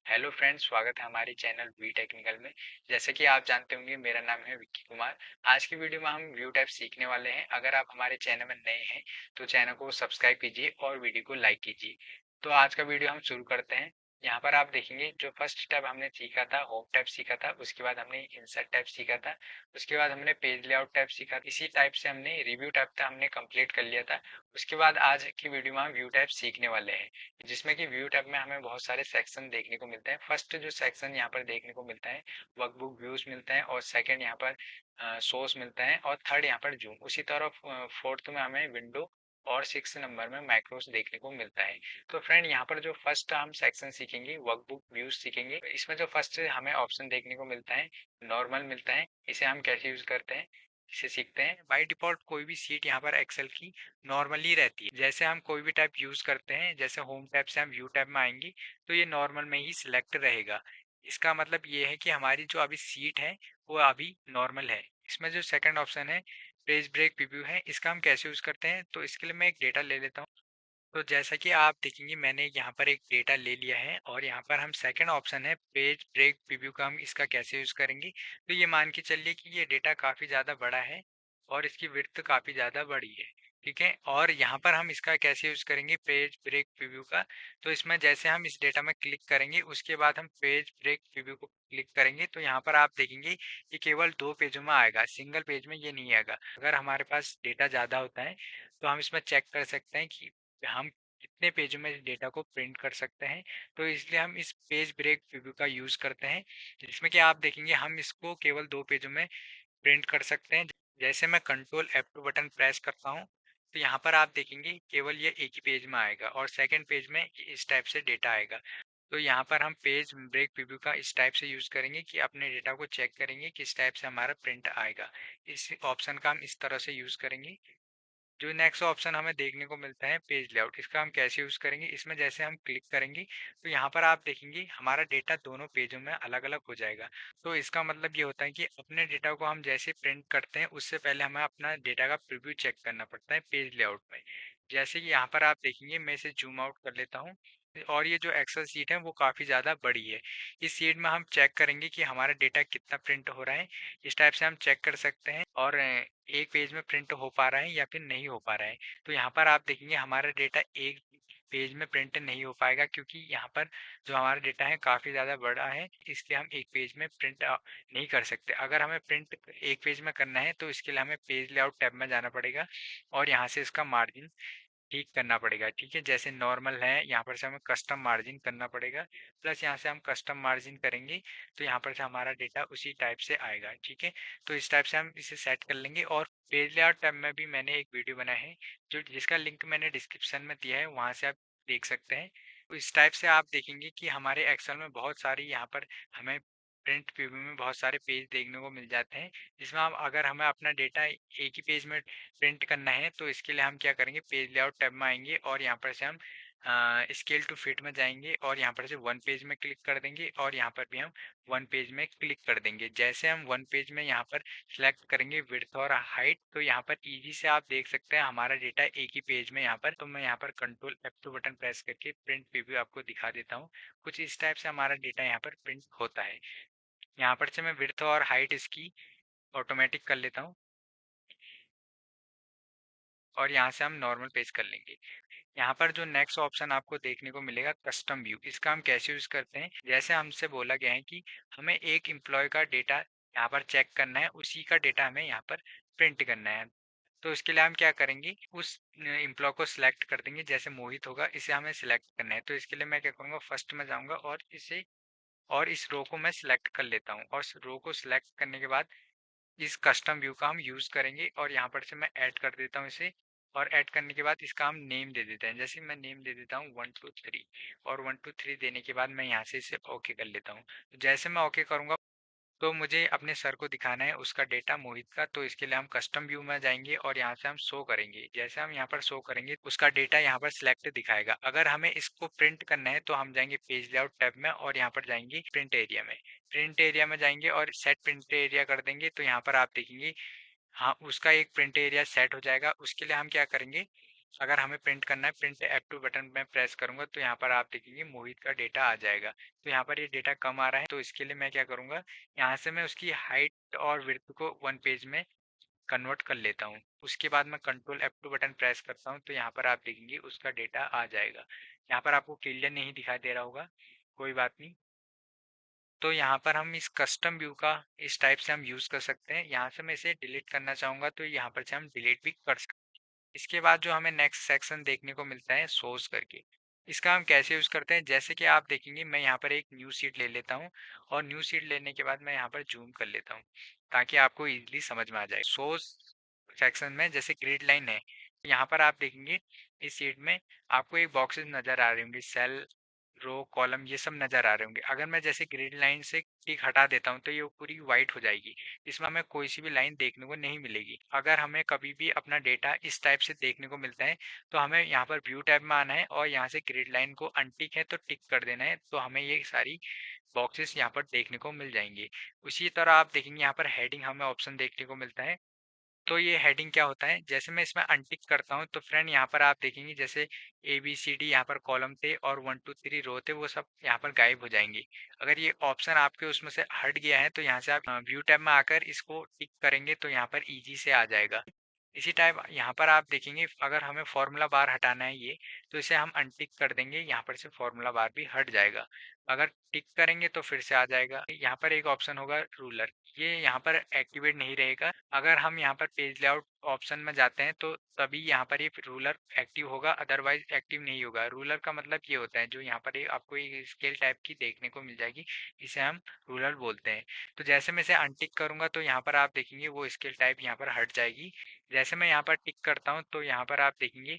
Hello friends, स्वागत है हमारे चैनल वी टेक्निकल में। जैसे कि आप जानते होंगे, मेरा नाम है विक्की कुमार। आज की वीडियो में हम व्यू टाइप सीखने वाले हैं। अगर आप हमारे चैनल में नए हैं तो चैनल को सब्सक्राइब कीजिए और वीडियो को लाइक कीजिए। तो आज का वीडियो हम शुरू करते हैं। यहाँ पर आप देखेंगे, जो फर्स्ट टैब हमने सीखा था होम टैब सीखा था, उसके बाद हमने इंसर्ट टैब सीखा था, उसके बाद हमने पेज लेआउट टैब सीखा। इसी टाइप से हमने रिव्यू टैब था हमने कंप्लीट कर लिया था। उसके बाद आज की वीडियो में हम व्यू टैब सीखने वाले हैं, जिसमें कि व्यू टैब में हमें बहुत सारे सेक्शन देखने को मिलते हैं। फर्स्ट जो सेक्शन यहाँ पर देखने को मिलता है, वर्कबुक व्यूज मिलते हैं, और सेकंड यहाँ पर सोर्स मिलता है, और थर्ड यहाँ पर जूम। उसी तरह फोर्थ में हमें विंडो और 6 नंबर में मैक्रोस देखने को मिलता है। तो फ्रेंड, यहाँ पर जो फर्स्ट हम सेक्शन सीखेंगे, वर्कबुक व्यूज सीखेंगे। इसमें जो फर्स्ट हमें ऑप्शन देखने को मिलता है, नॉर्मल मिलता है। इसे हम कैसे यूज करते हैं, इसे सीखते हैं। बाय डिफॉल्ट कोई भी सीट यहाँ पर एक्सेल की नॉर्मली रहती है। जैसे हम कोई भी टैब यूज करते हैं, जैसे होम टैब से हम व्यू टैब में आएंगे, तो ये नॉर्मल में ही सिलेक्ट रहेगा। इसका मतलब ये है कि हमारी जो अभी सीट है वो अभी नॉर्मल है। इसमें जो सेकंड ऑप्शन है, पेज ब्रेक प्रीव्यू है, इसका हम कैसे यूज करते हैं, तो इसके लिए मैं एक डेटा ले लेता हूँ। तो जैसा कि आप देखेंगे, मैंने यहाँ पर एक डेटा ले लिया है, और यहाँ पर हम सेकंड ऑप्शन है पेज ब्रेक प्रीव्यू का, हम इसका कैसे यूज करेंगे। तो ये मान के चलिए कि ये डेटा काफी ज्यादा बड़ा है और इसकी विड्थ काफी ज्यादा बड़ी है। ठीक है, और यहाँ पर हम इसका कैसे यूज करेंगे पेज ब्रेक प्रीव्यू का। तो इसमें जैसे हम इस डेटा में क्लिक करेंगे, उसके बाद हम पेज ब्रेक प्रीव्यू को क्लिक करेंगे, तो यहाँ पर आप देखेंगे ये केवल 2 पेजों में आएगा, सिंगल पेज में ये नहीं आएगा। अगर हमारे पास डेटा ज्यादा होता है तो हम इसमें चेक कर सकते हैं कि हम कितने पेजों में डेटा को प्रिंट कर सकते हैं। तो इसलिए हम इस पेज ब्रेक प्रीव्यू का यूज करते हैं, जिसमें कि आप देखेंगे हम इसको केवल 2 पेजों में प्रिंट कर सकते हैं। जैसे मैं कंट्रोल F2 बटन प्रेस करता हूँ, तो यहाँ पर आप देखेंगे केवल ये एक ही पेज में आएगा, और सेकंड पेज में इस टाइप से डेटा आएगा। तो यहाँ पर हम पेज ब्रेक प्रीव्यू का इस टाइप से यूज करेंगे कि अपने डेटा को चेक करेंगे किस टाइप से हमारा प्रिंट आएगा। इस ऑप्शन का हम इस तरह से यूज करेंगे। जो नेक्स्ट ऑप्शन हमें देखने को मिलता है पेज लेआउट, इसका हम कैसे यूज करेंगे। इसमें जैसे हम क्लिक करेंगे, तो यहाँ पर आप देखेंगे हमारा डेटा दोनों पेजों में अलग अलग हो जाएगा। तो इसका मतलब ये होता है कि अपने डेटा को हम जैसे प्रिंट करते हैं, उससे पहले हमें अपना डेटा का प्रीव्यू चेक करना पड़ता है पेज लेआउट में। जैसे कि यहाँ पर आप देखेंगे, मैं इसे जूम आउट कर लेता हूँ, और ये जो एक्सेल सीट है वो काफ़ी ज़्यादा बड़ी है। इस सीट में हम चेक करेंगे कि हमारा डेटा कितना प्रिंट हो रहा है। इस टाइप से हम चेक कर सकते हैं, और एक पेज में प्रिंट हो पा रहा है या फिर नहीं हो पा रहा है। तो यहाँ पर आप देखेंगे हमारा डेटा एक पेज में प्रिंट नहीं हो पाएगा, क्योंकि यहाँ पर जो हमारा डेटा है काफ़ी ज़्यादा बड़ा है, इसलिए हम एक पेज में प्रिंट नहीं कर सकते। अगर हमें प्रिंट एक पेज में करना है, तो इसके लिए हमें पेज लेआउट टैब में जाना पड़ेगा, और यहाँ से इसका मार्जिन ठीक करना पड़ेगा। ठीक है, जैसे नॉर्मल है, यहाँ पर से हमें कस्टम मार्जिन करना पड़ेगा। प्लस यहाँ से हम कस्टम मार्जिन करेंगे, तो यहाँ पर से हमारा डेटा उसी टाइप से आएगा। ठीक है, तो इस टाइप से हम इसे सेट कर लेंगे। और पेज लेआउट टैब में भी मैंने एक वीडियो बनाया है, जो जिसका लिंक मैंने डिस्क्रिप्शन में दिया है, वहाँ से आप देख सकते हैं। तो इस टाइप से आप देखेंगे कि हमारे एक्सेल में बहुत सारी यहाँ पर हमें प्रिंट प्रीव्यू में बहुत सारे पेज देखने को मिल जाते हैं, जिसमें हम अगर हमें अपना डेटा एक ही पेज में प्रिंट करना है, तो इसके लिए हम क्या करेंगे, पेज लेआउट टैब में आएंगे, और यहाँ पर से हम स्केल टू फिट में जाएंगे, और यहाँ पर से वन पेज में क्लिक कर देंगे, और यहाँ पर भी हम वन पेज में क्लिक कर देंगे। जैसे हम वन पेज में यहाँ पर सिलेक्ट करेंगे विड्थ और हाइट, तो यहाँ पर इजी से आप देख सकते हैं हमारा डेटा एक ही पेज में यहाँ पर। तो मैं यहाँ पर कंट्रोल F2 बटन प्रेस करके प्रिंट प्रीव्यू आपको दिखा देता हूँ। कुछ इस टाइप से हमारा डेटा यहाँ पर प्रिंट होता है। यहाँ पर से मैं विड्थ और हाइट इसकी ऑटोमेटिक कर लेता हूँ, और यहाँ से हम नॉर्मल पेज कर लेंगे। यहाँ पर जो नेक्स्ट ऑप्शन आपको देखने को मिलेगा कस्टम व्यू, इसका हम कैसे यूज करते हैं। जैसे हमसे बोला गया है कि हमें एक एम्प्लॉय का डेटा यहाँ पर चेक करना है, उसी का डेटा हमें यहाँ पर प्रिंट करना है। तो इसके लिए हम क्या करेंगे, उस एम्प्लॉय को सिलेक्ट कर देंगे। जैसे मोहित होगा, इसे हमें सिलेक्ट करना है। तो इसके लिए मैं क्या करूँगा, फर्स्ट में जाऊँगा, और इस रो को मैं सिलेक्ट कर लेता हूँ, और रो को सिलेक्ट करने के बाद इस कस्टम व्यू का हम यूज़ करेंगे, और यहाँ पर से मैं ऐड कर देता हूँ इसे। और ऐड करने के बाद इसका हम नेम दे देते हैं। जैसे मैं नेम दे देता हूँ 1 2 3, और 1 2 3 देने के बाद मैं यहाँ से इसे ओके कर लेता हूँ। तो जैसे मैं ओके करूँगा, तो मुझे अपने सर को दिखाना है उसका डेटा मोहित का। तो इसके लिए हम कस्टम व्यू में जाएंगे, और यहाँ से हम शो करेंगे। जैसे हम यहाँ पर शो करेंगे, उसका डेटा यहाँ पर सिलेक्ट दिखाएगा। अगर हमें इसको प्रिंट करना है, तो हम जाएंगे पेज लेआउट टैब में, और यहाँ पर जाएंगे प्रिंट एरिया में। प्रिंट एरिया में जाएंगे और सेट प्रिंट एरिया कर देंगे, तो यहाँ पर आप देखेंगे हाँ, उसका एक प्रिंट एरिया सेट हो जाएगा। उसके लिए हम क्या करेंगे, अगर हमें प्रिंट करना है, प्रिंट F2 बटन मैं प्रेस करूँगा तो यहाँ पर आप देखेंगे मोहित का डेटा आ जाएगा। तो यहाँ पर ये डेटा कम आ रहा है, तो इसके लिए मैं क्या करूँगा, यहाँ से मैं उसकी हाइट और विड्थ को 1 पेज में कन्वर्ट कर लेता हूँ। उसके बाद मैं कंट्रोल F2 बटन प्रेस करता हूँ तो यहाँ पर आप देखेंगे उसका डेटा आ जाएगा। यहाँ पर आपको क्लियर नहीं दिखाई दे रहा होगा, कोई बात नहीं। तो यहाँ पर हम इस कस्टम व्यू का इस टाइप से हम यूज़ कर सकते हैं। यहाँ से मैं इसे डिलीट करना चाहूँगा तो यहाँ पर से हम डिलीट भी कर सकते हैं। इसके बाद जो हमें नेक्स्ट सेक्शन देखने को मिलता है सोर्स करके। इसका हम कैसे यूज़ करते हैं, जैसे कि आप देखेंगे मैं यहाँ पर एक न्यू शीट ले लेता हूँ और न्यू शीट लेने के बाद मैं यहाँ पर जूम कर लेता हूँ ताकि आपको इजीली समझ में आ जाए। सोर्स सेक्शन में जैसे ग्रिड लाइन है, यहाँ पर आप देखेंगे इस शीट में आपको एक बॉक्सेस नज़र आ रहे होंगे, सेल रो कॉलम ये सब नज़र आ रहे होंगे। अगर मैं जैसे ग्रिड लाइन से टिक हटा देता हूँ तो ये पूरी वाइट हो जाएगी। इसमें हमें कोई सी भी लाइन देखने को नहीं मिलेगी। अगर हमें कभी भी अपना डेटा इस टाइप से देखने को मिलता है तो हमें यहाँ पर व्यू टैब में आना है और यहाँ से ग्रिड लाइन को अनटिक है तो टिक कर देना है, तो हमें ये सारी बॉक्सेस यहाँ पर देखने को मिल जाएंगे। उसी तरह आप देखेंगे यहाँ पर हेडिंग हमें ऑप्शन देखने को मिलता है। तो ये हेडिंग क्या होता है, जैसे मैं इसमें अनटिक करता हूँ तो फ्रेंड यहाँ पर आप देखेंगे जैसे ए बी सी डी यहाँ पर कॉलम थे और 1 2 3 रो थे, वो सब यहाँ पर गायब हो जाएंगे। अगर ये ऑप्शन आपके उसमें से हट गया है तो यहाँ से आप व्यू टैब में आकर इसको टिक करेंगे तो यहाँ पर इजी से आ जाएगा। इसी टाइप यहाँ पर आप देखेंगे अगर हमें फार्मूला बार हटाना है ये, तो इसे हम अनटिक कर देंगे, यहाँ पर से फार्मूला बार भी हट जाएगा। अगर टिक करेंगे तो फिर से आ जाएगा। यहाँ पर एक ऑप्शन होगा रूलर, ये यहाँ पर एक्टिवेट नहीं रहेगा। अगर हम यहाँ पर पेज लेआउट ऑप्शन में जाते हैं तो तभी यहाँ पर ये रूलर एक्टिव होगा, अदरवाइज एक्टिव नहीं होगा। रूलर का मतलब ये होता है जो यहाँ पर आपको एक स्केल टाइप की देखने को मिल जाएगी, इसे हम रूलर बोलते हैं। तो जैसे मैं इसे अनटिक करूंगा तो यहाँ पर आप देखेंगे वो स्केल टाइप यहाँ पर हट जाएगी। जैसे मैं यहाँ पर टिक करता हूँ तो यहाँ पर आप देखेंगे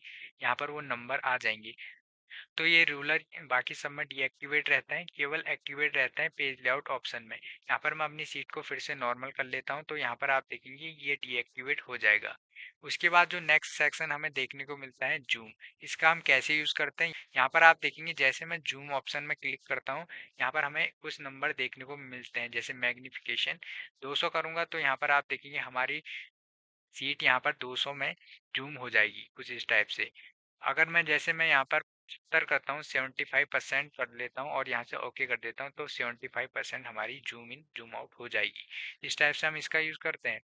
यहाँ पर वो नंबर आ जाएंगे। तो ये रूलर बाकी सब में डीएक्टिवेट रहता है, केवल एक्टिवेट रहता है पेज लेआउट ऑप्शन में। यहाँ पर मैं अपनी सीट को फिर से नॉर्मल कर लेता हूँ तो यहाँ पर आप देखेंगे ये डीएक्टिवेट हो जाएगा। उसके बाद जो नेक्स्ट सेक्शन हमें देखने को मिलता है जूम, इसका हम कैसे यूज़ करते हैं, यहाँ पर आप देखेंगे जैसे मैं जूम ऑप्शन में क्लिक करता हूँ यहाँ पर हमें कुछ नंबर देखने को मिलते हैं। जैसे मैग्निफिकेशन 200 करूँगा तो यहाँ पर आप देखेंगे हमारी सीट यहाँ पर 200 में जूम हो जाएगी कुछ इस टाइप से। अगर मैं यहाँ पर 75 करता हूँ, 75% कर लेता हूँ और यहाँ से ओके कर देता हूँ तो 75% हमारी जूम इन जूम आउट हो जाएगी। इस टाइप से हम इसका यूज़ करते हैं।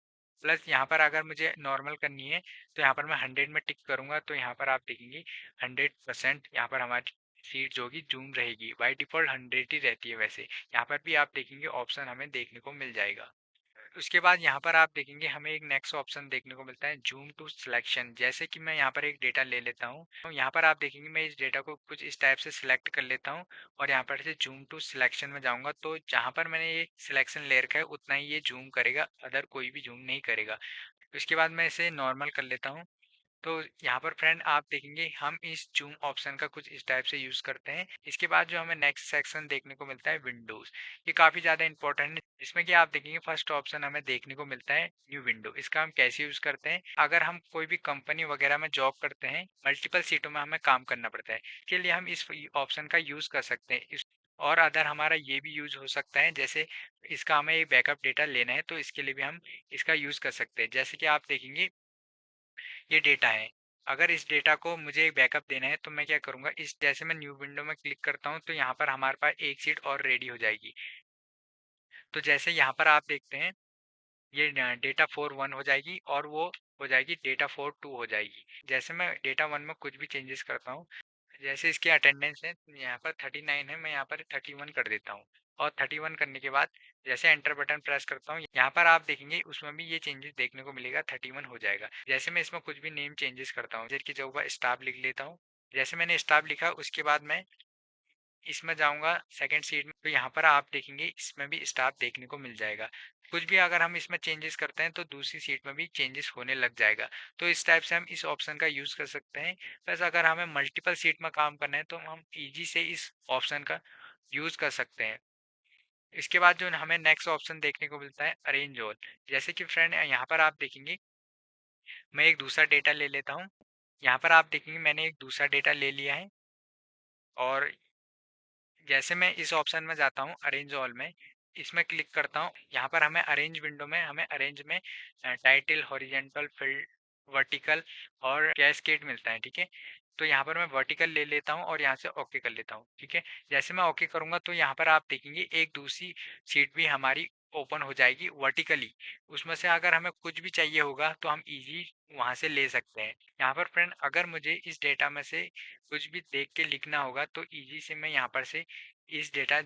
प्लस यहाँ पर अगर मुझे नॉर्मल करनी है तो यहाँ पर मैं 100 में टिक करूँगा तो यहाँ पर आप देखेंगे 100% यहाँ पर हमारी सीट जो होगी जूम रहेगी। बाई डिफ़ॉल्ट 100 ही रहती है वैसे। यहाँ पर भी आप देखेंगे ऑप्शन हमें देखने को मिल जाएगा। उसके बाद यहाँ पर आप देखेंगे हमें एक नेक्स्ट ऑप्शन देखने को मिलता है जूम टू सिलेक्शन। जैसे कि मैं यहाँ पर एक डेटा ले लेता हूँ तो यहाँ पर आप देखेंगे मैं इस डेटा को कुछ इस टाइप से सिलेक्ट कर लेता हूँ और यहाँ पर से जूम टू सिलेक्शन में जाऊँगा तो जहाँ पर मैंने ये सिलेक्शन ले रखा है उतना ही ये जूम करेगा, अदर कोई भी जूम नहीं करेगा। उसके बाद मैं इसे नॉर्मल कर लेता हूँ। तो यहाँ पर फ्रेंड आप देखेंगे हम इस जूम ऑप्शन का कुछ इस टाइप से यूज़ करते हैं। इसके बाद जो हमें नेक्स्ट सेक्शन देखने को मिलता है विंडोज़, ये काफ़ी ज़्यादा इंपॉर्टेंट है। इसमें कि आप देखेंगे फर्स्ट ऑप्शन हमें देखने को मिलता है न्यू विंडो। इसका हम कैसे यूज़ करते हैं, अगर हम कोई भी कंपनी वगैरह में जॉब करते हैं, मल्टीपल सीटों में हमें काम करना पड़ता है, इसके लिए हम इस ऑप्शन का यूज़ कर सकते हैं। और अदर हमारा ये भी यूज़ हो सकता है, जैसे इसका हमें एक बैकअप डेटा लेना है तो इसके लिए भी हम इसका यूज़ कर सकते हैं। जैसे कि आप देखेंगे ये डेटा है। अगर इस डेटा को मुझे बैकअप देना है तो मैं क्या करूँगा, इस जैसे मैं न्यू विंडो में क्लिक करता हूँ तो यहाँ पर हमारे पास एक सीट और रेडी हो जाएगी। तो जैसे यहाँ पर आप देखते हैं ये डेटा 4 1 हो जाएगी और वो हो जाएगी डेटा 4 2 हो जाएगी। जैसे मैं डेटा 1 में कुछ भी चेंजेस करता हूँ, जैसे इसकी अटेंडेंस है यहाँ पर 39 है, मैं यहाँ पर 31 कर देता हूँ और 31 करने के बाद जैसे एंटर बटन प्रेस करता हूँ यहाँ पर आप देखेंगे उसमें भी ये चेंजेस देखने को मिलेगा, 31 हो जाएगा। जैसे मैं इसमें कुछ भी नेम चेंजेस करता हूँ, जैसे की जगह स्टाफ लिख लेता हूँ। जैसे मैंने स्टाफ लिखा उसके बाद मैं इसमें जाऊँगा सेकंड सीट में तो यहाँ पर आप देखेंगे इसमें भी स्टाफ देखने को मिल जाएगा। कुछ भी अगर हम इसमें चेंजेस करते हैं तो दूसरी सीट में भी चेंजेस होने लग जाएगा। तो इस टाइप से हम इस ऑप्शन का यूज़ कर सकते हैं। प्लस अगर हमें मल्टीपल सीट में काम करना है तो हम ईज़ी से इस ऑप्शन का यूज़ कर सकते हैं। इसके बाद जो हमें नेक्स्ट ऑप्शन देखने को मिलता है अरेंज ऑल। जैसे कि फ्रेंड यहाँ पर आप देखेंगे मैं एक दूसरा डेटा ले लेता हूँ। यहाँ पर आप देखेंगे मैंने एक दूसरा डेटा ले लिया है और जैसे मैं इस ऑप्शन में जाता हूँ अरेंज ऑल में, इसमें क्लिक करता हूँ। यहाँ पर हमें अरेंज विंडो में हमें अरेंज में टाइटल, हॉरिजेंटल, फील्ड वर्टिकल और कैस्केड मिलता है, ठीक है। तो यहाँ पर मैं वर्टिकल ले लेता हूँ और यहाँ से ओके कर लेता हूँ, ठीक है। जैसे मैं ओके करूँगा तो यहाँ पर आप देखेंगे एक दूसरी शीट भी हमारी ओपन हो जाएगी वर्टिकली। उसमें से अगर हमें कुछ भी चाहिए होगा तो हम इजी वहाँ से ले सकते हैं। यहाँ पर फ्रेंड अगर मुझे इस डेटा में से कुछ भी देख के लिखना होगा तो इजी से मैं यहाँ पर से इस डेटा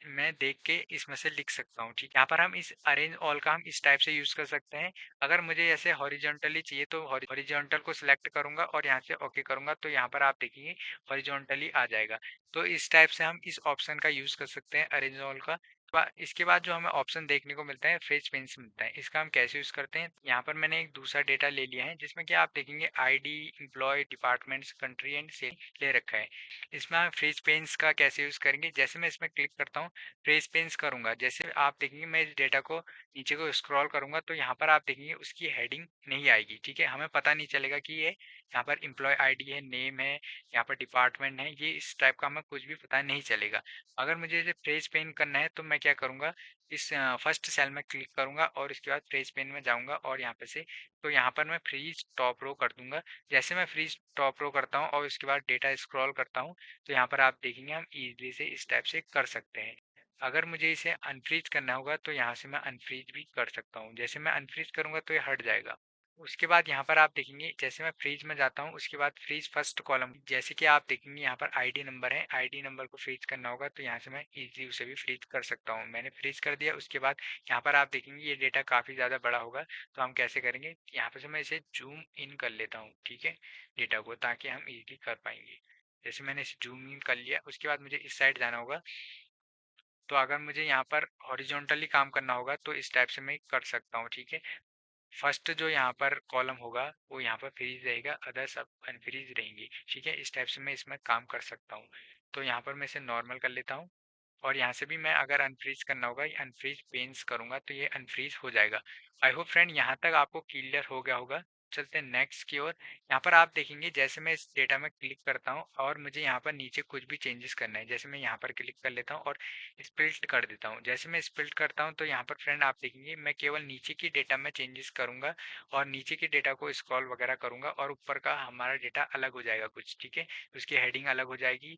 मैं देख के इसमें से लिख सकता हूँ, ठीक है। यहाँ पर हम इस अरेंज ऑल का हम इस टाइप से यूज कर सकते हैं। अगर मुझे ऐसे हॉरिजॉन्टली चाहिए तो हॉरिजॉन्टल को सिलेक्ट करूंगा और यहाँ से ओके करूंगा तो यहाँ पर आप देखेंगे हॉरिजॉन्टली आ जाएगा। तो इस टाइप से हम इस ऑप्शन का यूज कर सकते हैं अरेंज ऑल का। इसके बाद जो हमें ऑप्शन देखने को मिलता है फ्रेज पेन्स मिलता है, इसका हम कैसे यूज करते हैं। यहाँ पर मैंने एक दूसरा डेटा ले लिया है जिसमें कि आप देखेंगे ID, employ, departments, country and sale ले रखा है। इसमें हम फ्रेज पेन्स का कैसे यूज करेंगे, जैसे मैं इसमें क्लिक करता हूँ फ्रेज पेन्स करूंगा, जैसे आप देखेंगे मैं इस डेटा को नीचे को स्क्रॉल करूंगा तो यहाँ पर आप देखेंगे उसकी हेडिंग नहीं आएगी, ठीक है। हमें पता नहीं चलेगा कि ये यहाँ पर एम्प्लॉय आईडी है, नेम है, यहाँ पर डिपार्टमेंट है, ये इस टाइप का हमें कुछ भी पता नहीं चलेगा। अगर मुझे इसे फ्रेज पेन करना है तो मैं क्या करूँगा, इस फर्स्ट सेल में क्लिक करूंगा और इसके बाद फ्रेज पेन में जाऊंगा और यहाँ पे से तो यहाँ पर मैं फ्रीज टॉप रो कर दूंगा। जैसे मैं फ्रीज टॉप रो करता हूँ और उसके बाद डेटा स्क्रॉल करता हूँ तो यहाँ पर आप देखेंगे हम इजीली से इस टाइप से कर सकते हैं। अगर मुझे इसे अनफ्रीज करना होगा तो यहाँ से मैं अनफ्रीज भी कर सकता हूँ। जैसे मैं अनफ्रीज करूंगा तो ये हट जाएगा। उसके बाद यहाँ पर आप देखेंगे जैसे मैं फ्रीज में जाता हूँ उसके बाद फ्रीज फर्स्ट कॉलम, जैसे कि आप देखेंगे यहाँ पर आईडी नंबर है, आईडी नंबर को फ्रीज करना होगा तो यहाँ से मैं इजीली उसे भी फ्रीज कर सकता हूँ। मैंने फ्रीज कर दिया। उसके बाद यहाँ पर आप देखेंगे ये डेटा काफ़ी ज़्यादा बड़ा होगा तो हम कैसे करेंगे, यहाँ पर से मैं इसे जूम इन कर लेता हूँ, ठीक है, डेटा को, ताकि हम इजीली कर पाएंगे। जैसे मैंने इसे जूम इन कर लिया उसके बाद मुझे इस साइड जाना होगा। तो अगर मुझे यहाँ पर हॉरिजॉन्टली काम करना होगा तो इस टाइप से मैं कर सकता हूँ, ठीक है। फर्स्ट जो यहाँ पर कॉलम होगा वो यहाँ पर फ्रीज रहेगा, अदर सब अनफ्रीज रहेंगी, ठीक है। इस टाइप से मैं इसमें काम कर सकता हूँ। तो यहाँ पर मैं इसे नॉर्मल कर लेता हूँ और यहाँ से भी मैं अगर अनफ्रीज करना होगा या अनफ्रीज पेन्स करूंगा तो ये अनफ्रीज हो जाएगा। आई होप फ्रेंड यहाँ तक आपको क्लियर हो गया होगा। चलते हैं नेक्स्ट की ओर। यहाँ पर आप देखेंगे जैसे मैं इस डेटा में क्लिक करता हूँ और मुझे यहाँ पर नीचे कुछ भी चेंजेस करना है, जैसे मैं यहाँ पर क्लिक कर लेता हूँ और स्प्लिट कर देता हूँ। जैसे मैं स्प्लिट करता हूँ तो यहाँ पर फ्रेंड आप देखेंगे मैं केवल नीचे की डेटा में चेंजेस करूंगा और नीचे के डेटा को स्क्रॉल वगैरह करूंगा और ऊपर का हमारा डेटा अलग हो जाएगा कुछ, ठीक है। उसकी हेडिंग अलग हो जाएगी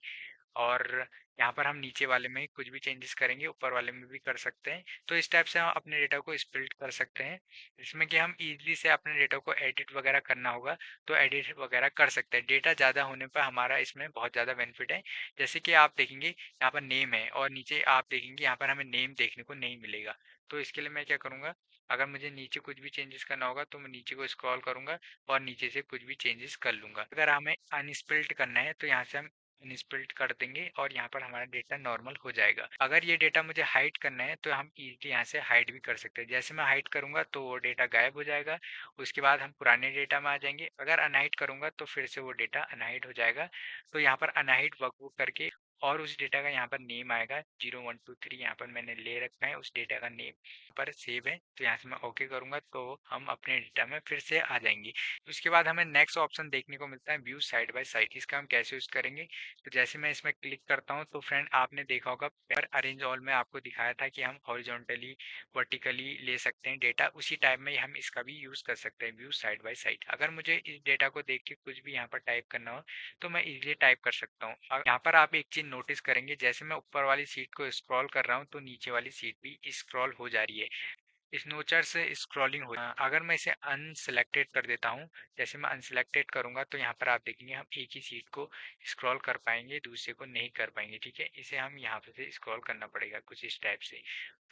और यहाँ पर हम नीचे वाले में कुछ भी चेंजेस करेंगे ऊपर वाले में भी कर सकते हैं। तो इस टाइप से हम अपने डेटा को स्प्लिट कर सकते हैं, जिसमें कि हम इजीली से अपने डेटा को एडिट वगैरह करना होगा तो एडिट वगैरह कर सकते हैं। डेटा ज़्यादा होने पर हमारा इसमें बहुत ज़्यादा बेनिफिट है। जैसे कि आप देखेंगे यहाँ पर नेम है और नीचे आप देखेंगे यहाँ पर हमें नेम देखने को नहीं मिलेगा। तो इसके लिए मैं क्या करूँगा, अगर मुझे नीचे कुछ भी चेंजेस करना होगा तो मैं नीचे को स्क्रॉल करूंगा और नीचे से कुछ भी चेंजेस कर लूंगा। अगर हमें अनस्प्लिट करना है तो यहाँ से हम इनस्प्लिट कर देंगे और यहाँ पर हमारा डेटा नॉर्मल हो जाएगा। अगर ये डेटा मुझे हाइड करना है तो हम इजीली यहाँ से हाइड भी कर सकते हैं। जैसे मैं हाइड करूंगा तो वो डेटा गायब हो जाएगा। उसके बाद हम पुराने डेटा में आ जाएंगे। अगर अनहाइड करूंगा तो फिर से वो डेटा अनहाइड हो जाएगा। तो यहाँ पर अनहाइड वर्कबुक करके और उस डेटा का यहाँ पर नेम आएगा 0123, यहाँ पर मैंने ले रखा है उस डेटा का नेम पर सेव है। तो यहाँ से मैं ओके करूंगा तो हम अपने डेटा में फिर से आ जाएंगे। उसके बाद हमें नेक्स्ट ऑप्शन देखने को मिलता है व्यू साइड बाय साइड। इसका हम कैसे यूज करेंगे, तो जैसे मैं इसमें क्लिक करता हूँ तो फ्रेंड आपने देखा होगा पेपर अरेंज ऑल में आपको दिखाया था कि हम हॉरिजॉन्टली वर्टिकली ले सकते हैं डेटा, उसी टाइप में हम इसका भी यूज कर सकते हैं व्यू साइड बाय साइड। अगर मुझे इस डेटा को देख के कुछ भी यहाँ पर टाइप करना हो तो मैं इजीली टाइप कर सकता हूँ। यहाँ पर आप एक चीज नोटिस करेंगे जैसे मैं ऊपर वाली सीट को स्क्रॉल कर रहा हूँ तो नीचे वाली सीट भी स्क्रॉल हो जा रही है। स्नोचर से स्क्रॉलिंग हो। अगर मैं इसे अनसिलेक्टेड कर देता हूँ, जैसे मैं अनसिलेक्टेड करूंगा तो यहाँ पर आप देखेंगे हम एक ही सीट को स्क्रॉल कर पाएंगे, दूसरे को नहीं कर पाएंगे, ठीक है। इसे हम यहाँ पे से स्क्रॉल करना पड़ेगा कुछ इस टाइप से।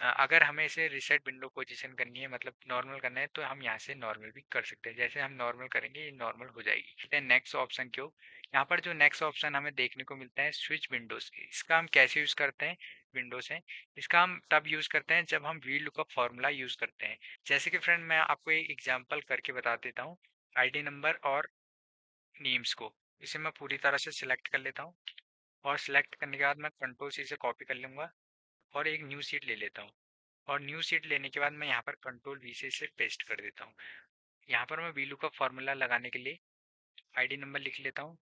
अगर हमें इसे रिसेट विंडो पोजीशन करनी है मतलब नॉर्मल करना है तो हम यहाँ से नॉर्मल भी कर सकते हैं। जैसे हम नॉर्मल करेंगे ये नॉर्मल हो जाएगी। नेक्स्ट ऑप्शन क्यों, यहाँ पर जो नेक्स्ट ऑप्शन हमें देखने को मिलता है स्विच विंडोज, इसका हम कैसे यूज करते हैं। विंडोज है, इसका हम तब यूज करते हैं जब हम वी लुकअप फॉर्मूला यूज करते हैं। जैसे कि फ्रेंड मैं आपको एक एग्जांपल करके बता देता हूँ। आईडी नंबर और नेम्स को इसे मैं पूरी तरह से सिलेक्ट कर लेता हूँ और सिलेक्ट करने के बाद मैं कंट्रोल सी से कॉपी कर लूंगा और एक न्यू सीट ले लेता हूँ। और न्यू सीट लेने के बाद मैं यहाँ पर कंट्रोल वी से इसे पेस्ट कर देता हूँ। यहाँ पर मैं वी लुकअप फॉर्मूला लगाने के लिए आईडी नंबर लिख लेता हूँ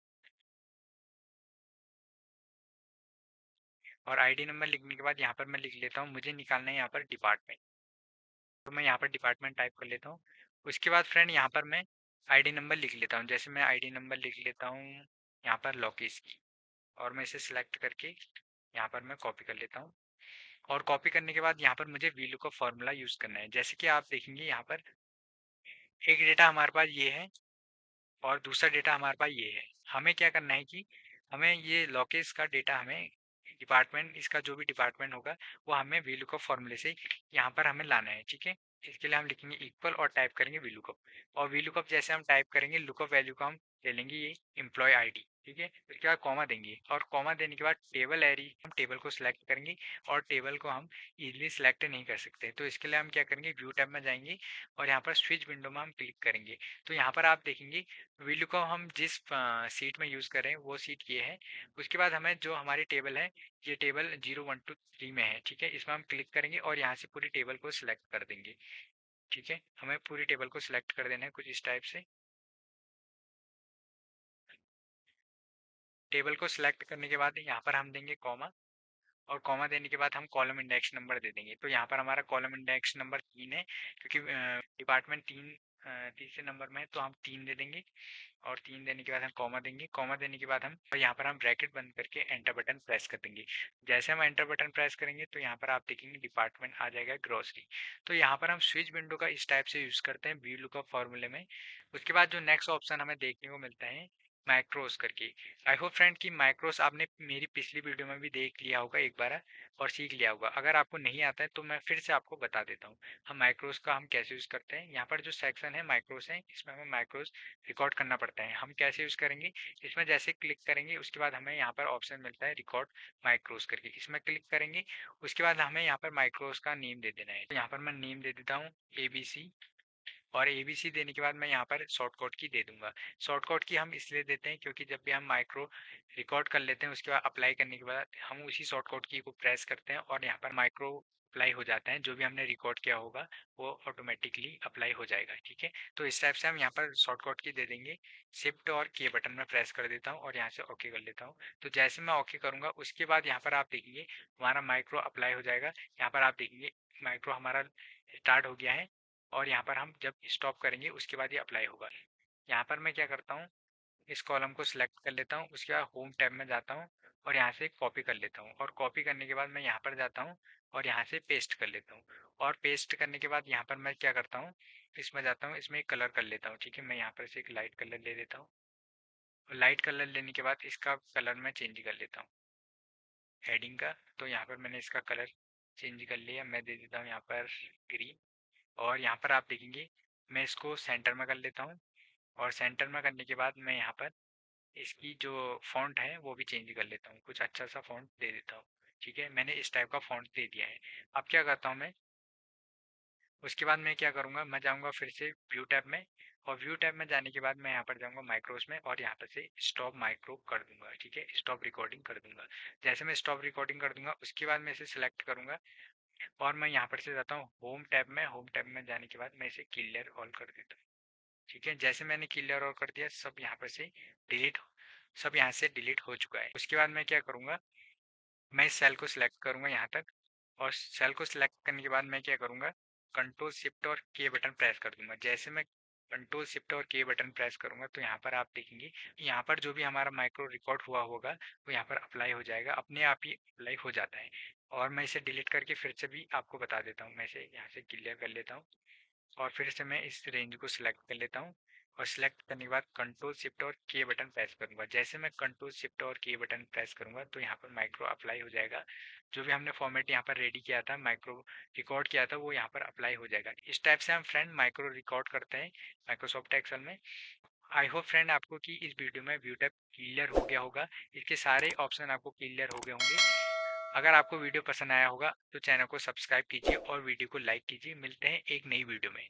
और आईडी नंबर लिखने के बाद यहाँ पर मैं लिख लेता हूँ मुझे निकालना है यहाँ पर डिपार्टमेंट। तो मैं यहाँ पर डिपार्टमेंट टाइप कर लेता हूँ। उसके बाद फ्रेंड यहाँ पर मैं आईडी नंबर लिख लेता हूँ। जैसे मैं आईडी नंबर लिख लेता हूँ यहाँ पर लोकेश की, और मैं इसे सिलेक्ट करके यहाँ पर मैं कॉपी कर लेता हूँ। और कॉपी करने के बाद यहाँ पर मुझे VLOOKUP फॉर्मूला यूज करना है। जैसे कि आप देखेंगे यहाँ पर एक डेटा हमारे पास ये है और दूसरा डेटा हमारे पास ये है। हमें क्या करना है कि हमें ये लोकेश का डेटा, हमें डिपार्टमेंट, इसका जो भी डिपार्टमेंट होगा वो हमें VLOOKUP फॉर्मूले से यहाँ पर हमें लाना है। ठीक है, इसके लिए हम लिखेंगे इक्वल और टाइप करेंगे VLOOKUP। और VLOOKUप जैसे हम टाइप करेंगे, लुकअप वैल्यू का हम ले लेंगे ये एम्प्लॉय आईडी। ठीक है, उसके बाद कॉमा देंगे, और कॉमा देने के बाद टेबल एरी, हम टेबल को सिलेक्ट करेंगे। और टेबल को हम इजीली सिलेक्ट नहीं कर सकते, तो इसके लिए हम क्या करेंगे, व्यू टैब में जाएंगे और यहाँ पर स्विच विंडो में हम क्लिक करेंगे। तो यहाँ पर आप देखेंगे VLOOKUP हम जिस सीट में यूज़ कर रहे हैं वो सीट ये है। उसके बाद हमें जो हमारी टेबल है, ये टेबल 0 1 2 3 में है। ठीक है, इसमें हम क्लिक करेंगे और यहाँ से पूरी टेबल को सिलेक्ट कर देंगे। ठीक है, हमें पूरी टेबल को सिलेक्ट कर देना है कुछ इस टाइप से। टेबल को सिलेक्ट करने के बाद यहाँ पर हम देंगे कॉमा, और कॉमा देने के बाद हम कॉलम इंडेक्स नंबर दे देंगे। तो यहाँ पर हमारा कॉलम इंडेक्स नंबर 3 है, क्योंकि डिपार्टमेंट तीसरे नंबर में है, तो हम 3 दे देंगे। और 3 देने के बाद हम कॉमा देंगे। कॉमा देने के बाद हम, और यहाँ पर हम ब्रैकेट बंद करके एंटर बटन प्रेस कर देंगे। जैसे हम एंटर बटन प्रेस करेंगे तो यहाँ पर आप देखेंगे डिपार्टमेंट आ जाएगा ग्रोसरी। तो यहाँ पर हम स्विच विंडो का इस टाइप से यूज करते हैं VLOOKUP फॉर्मूले में। उसके बाद जो नेक्स्ट ऑप्शन हमें देखने को मिलता है माइक्रोस करके। आई होप फ्रेंड कि माइक्रोस आपने मेरी पिछली वीडियो में भी देख लिया होगा एक बार और सीख लिया होगा। अगर आपको नहीं आता है तो मैं फिर से आपको बता देता हूँ हम माइक्रोस का हम कैसे यूज करते हैं। यहाँ पर जो सेक्शन है माइक्रोस है, इसमें हमें माइक्रोस रिकॉर्ड करना पड़ता है। हम कैसे यूज करेंगे, इसमें जैसे क्लिक करेंगे उसके बाद हमें यहाँ पर ऑप्शन मिलता है रिकॉर्ड माइक्रोस करके, इसमें क्लिक करेंगे। उसके बाद हमें यहाँ पर माइक्रोस का नेम दे देना है। तो यहाँ पर मैं नेम दे देता हूँ ABC, और ABC देने के बाद मैं यहाँ पर शॉर्टकट की दे दूंगा। शॉर्टकट की हम इसलिए देते हैं क्योंकि जब भी हम माइक्रो रिकॉर्ड कर लेते हैं उसके बाद अप्लाई करने के बाद हम उसी शॉर्टकट की को प्रेस करते हैं और यहाँ पर माइक्रो अप्लाई हो जाता है। जो भी हमने रिकॉर्ड किया होगा वो ऑटोमेटिकली अप्लाई हो जाएगा। ठीक है, तो इस टाइप से हम यहाँ पर शॉर्टकट की दे देंगे। शिफ्ट और के बटन में प्रेस कर देता हूँ और यहाँ से ओके कर लेता हूँ। तो जैसे मैं ओके करूँगा उसके बाद यहाँ पर आप देखेंगे हमारा माइक्रो अप्लाई हो जाएगा। यहाँ पर आप देखेंगे माइक्रो हमारा स्टार्ट हो गया है, और यहाँ पर हम जब स्टॉप करेंगे उसके बाद ये अप्लाई होगा। यहाँ पर मैं क्या करता हूँ, इस कॉलम को सिलेक्ट कर लेता हूँ, उसके बाद होम टैब में जाता हूँ और यहाँ से कॉपी कर लेता हूँ। और कॉपी करने के बाद मैं यहाँ पर जाता हूँ और यहाँ से पेस्ट कर लेता हूँ। और पेस्ट करने के बाद यहाँ पर मैं क्या करता हूँ, इसमें जाता हूँ, इसमें एक कलर कर लेता हूँ। ठीक है, मैं यहाँ पर से एक लाइट कलर ले लेता हूँ। और लाइट कलर लेने के बाद इसका कलर मैं चेंज कर लेता हूँ हेडिंग का। तो यहाँ पर मैंने इसका कलर चेंज कर लिया, मैं दे देता हूँ यहाँ पर ग्रीन। और यहाँ पर आप देखेंगे मैं इसको सेंटर में कर लेता हूँ। और सेंटर में करने के बाद मैं यहाँ पर इसकी जो फॉन्ट है वो भी चेंज कर लेता हूँ, कुछ अच्छा सा फॉन्ट दे देता हूँ। ठीक है, मैंने इस टाइप का फॉन्ट दे दिया है। अब क्या करता हूँ मैं, उसके बाद मैं क्या करूँगा, मैं जाऊँगा फिर से व्यू टैब में। और व्यू टैब में जाने के बाद मैं यहाँ पर जाऊँगा माइक्रोस में और यहाँ पर से स्टॉप माइक्रो कर दूंगा। ठीक है, स्टॉप रिकॉर्डिंग कर दूंगा। जैसे मैं स्टॉप रिकॉर्डिंग कर दूंगा उसके बाद मैं इसे सिलेक्ट करूँगा और मैं यहाँ पर से जाता हूँ होम टैब में। होम टैब में जाने के बाद मैं इसे क्लियर ऑल कर देता हूँ। ठीक है, जैसे मैंने क्लियर ऑल कर दिया सब यहाँ पर से डिलीट, सब यहाँ से डिलीट हो चुका है। उसके बाद मैं क्या करूँगा, मैं इस सेल को सिलेक्ट करूँगा यहाँ तक। और सेल को सिलेक्ट करने के बाद मैं क्या करूँगा, कंट्रोल शिफ्ट और के बटन प्रेस कर दूंगा। जैसे मैं कंट्रोल शिफ्ट और के बटन प्रेस करूंगा तो यहाँ पर आप देखेंगे यहाँ पर जो भी हमारा माइक्रो रिकॉर्ड हुआ होगा वो यहाँ पर अप्लाई हो जाएगा, अपने आप ही अप्लाई हो जाता है। और मैं इसे डिलीट करके फिर से भी आपको बता देता हूँ। मैं इसे यहाँ से क्लियर कर लेता हूँ और फिर से मैं इस रेंज को सिलेक्ट कर लेता हूँ। और सिलेक्ट करने के बाद कंट्रोल शिफ्ट और के बटन प्रेस करूंगा। जैसे मैं कंट्रोल शिफ्ट और के बटन प्रेस करूंगा तो यहाँ पर माइक्रो अप्लाई हो जाएगा। जो भी हमने फॉर्मेट यहाँ पर रेडी किया था, माइक्रो रिकॉर्ड किया था, वो यहाँ पर अप्लाई हो जाएगा। इस टाइप से हम फ्रेंड माइक्रो रिकॉर्ड करते हैं माइक्रोसॉफ्ट एक्सेल में। आई होप फ्रेंड आपको कि इस वीडियो में व्यू टैब क्लियर हो गया होगा, इसके सारे ऑप्शन आपको क्लियर हो गए होंगे। अगर आपको वीडियो पसंद आया होगा तो चैनल को सब्सक्राइब कीजिए और वीडियो को लाइक कीजिए। मिलते हैं एक नई वीडियो में।